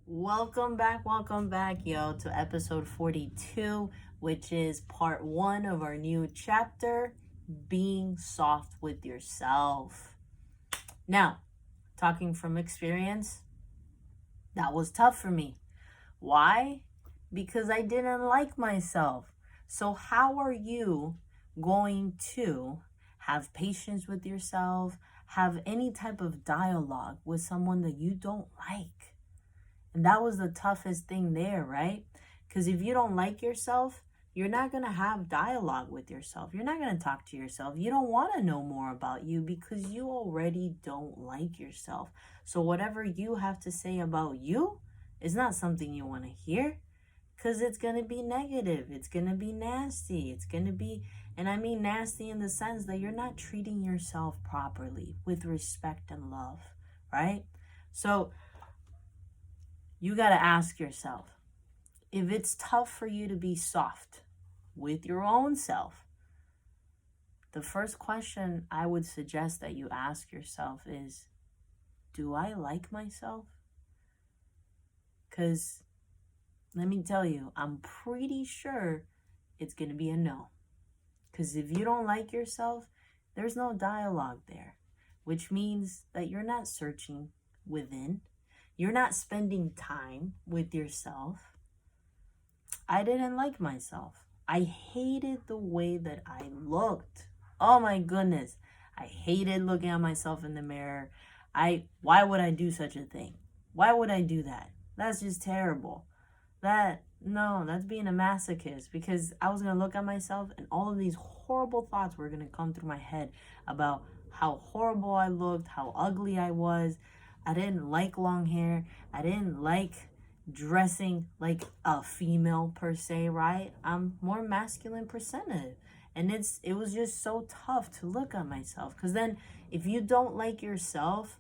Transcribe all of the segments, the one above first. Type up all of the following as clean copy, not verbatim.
Welcome back, yo, to episode 42, which is part one of our new chapter, being soft with yourself. Now, talking from experience, that was tough for me. Why? Because I didn't like myself. So, how are you going to have patience with yourself, have any type of dialogue with someone that you don't like? And that was the toughest thing there, right? Because if you don't like yourself, you're not going to have dialogue with yourself. You're not going to talk to yourself. You don't want to know more about you because you already don't like yourself. So, whatever you have to say about you is not something you want to hear because it's going to be negative. It's going to be nasty. It's going to be, and I mean nasty in the sense that you're not treating yourself properly with respect and love, right? So, you got to ask yourself, if it's tough for you to be soft with your own self, the first question I would suggest that you ask yourself is, do I like myself? Because let me tell you, I'm pretty sure it's going to be a no. Because if you don't like yourself, there's no dialogue there, which means that you're not searching within. You're not spending time with yourself. I didn't like myself. I hated the way that I looked. Oh my goodness. I hated looking at myself in the mirror. Why would I do such a thing? Why would I do that? That's just terrible. That's being a masochist, because I was going to look at myself and all of these horrible thoughts were going to come through my head about how horrible I looked, how ugly I was. I didn't like long hair. I didn't like dressing like a female per se, right? I'm more masculine presented. And it was just so tough to look at myself, because then if you don't like yourself,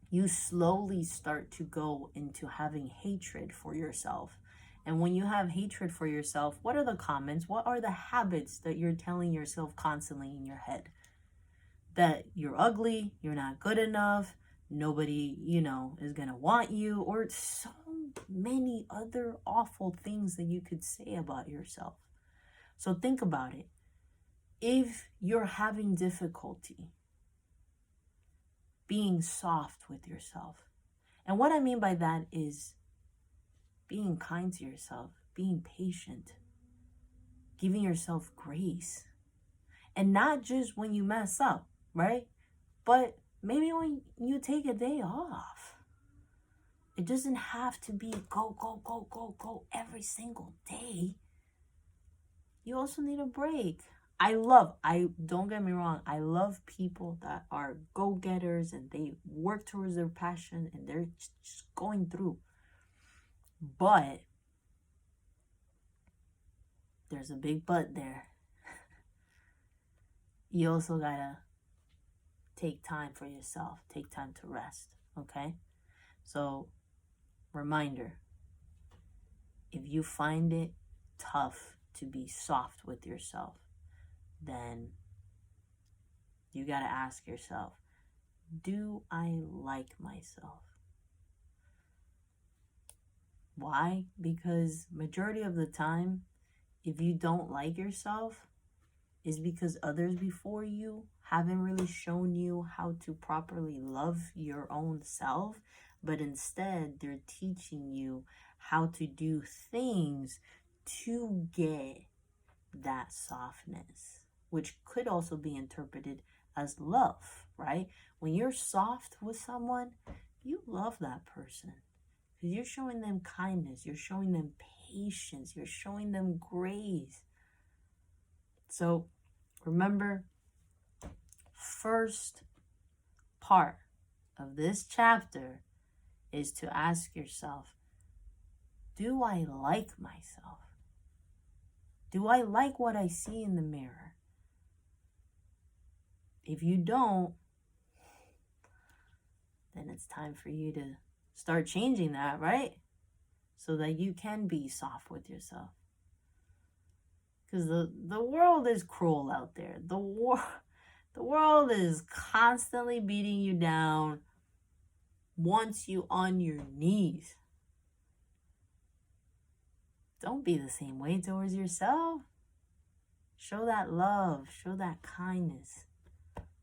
you slowly start to go into having hatred for yourself. And when you have hatred for yourself, what are the comments? What are the habits that you're telling yourself constantly in your head? That you're ugly, you're not good enough, nobody, is going to want you, or so many other awful things that you could say about yourself. So think about it. If you're having difficulty being soft with yourself, and what I mean by that is being kind to yourself, being patient, giving yourself grace, and not just when you mess up, right? But maybe when you take a day off. It doesn't have to be go, go, go, go, go every single day. You also need a break. Don't get me wrong, I love people that are go-getters and they work towards their passion and they're just going through. But there's a big but there. You also gotta take time for yourself, take time to rest, okay? So, reminder, if you find it tough to be soft with yourself, then you got to ask yourself, do I like myself? Why? Because majority of the time, if you don't like yourself, is because others before you haven't really shown you how to properly love your own self, but instead they're teaching you how to do things to get that softness, which could also be interpreted as love, right? When you're soft with someone, you love that person because you're showing them kindness, you're showing them patience, you're showing them grace. So remember, first part of this chapter is to ask yourself, do I like myself? Do I like what I see in the mirror? If you don't, then it's time for you to start changing that, right? So that you can be soft with yourself. Because the world is cruel out there. The world is constantly beating you down, wants you on your knees. don't be the same way towards yourself. Show that love, show that kindness,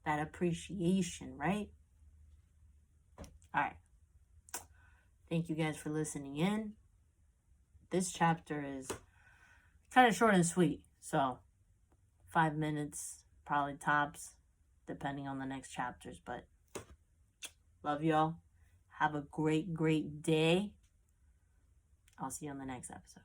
that appreciation, right? All right. Thank you guys for listening in. This chapter is kind of short and sweet. So 5 minutes, probably tops, depending on the next chapters. But love y'all. Have a great, great day. I'll see you on the next episode.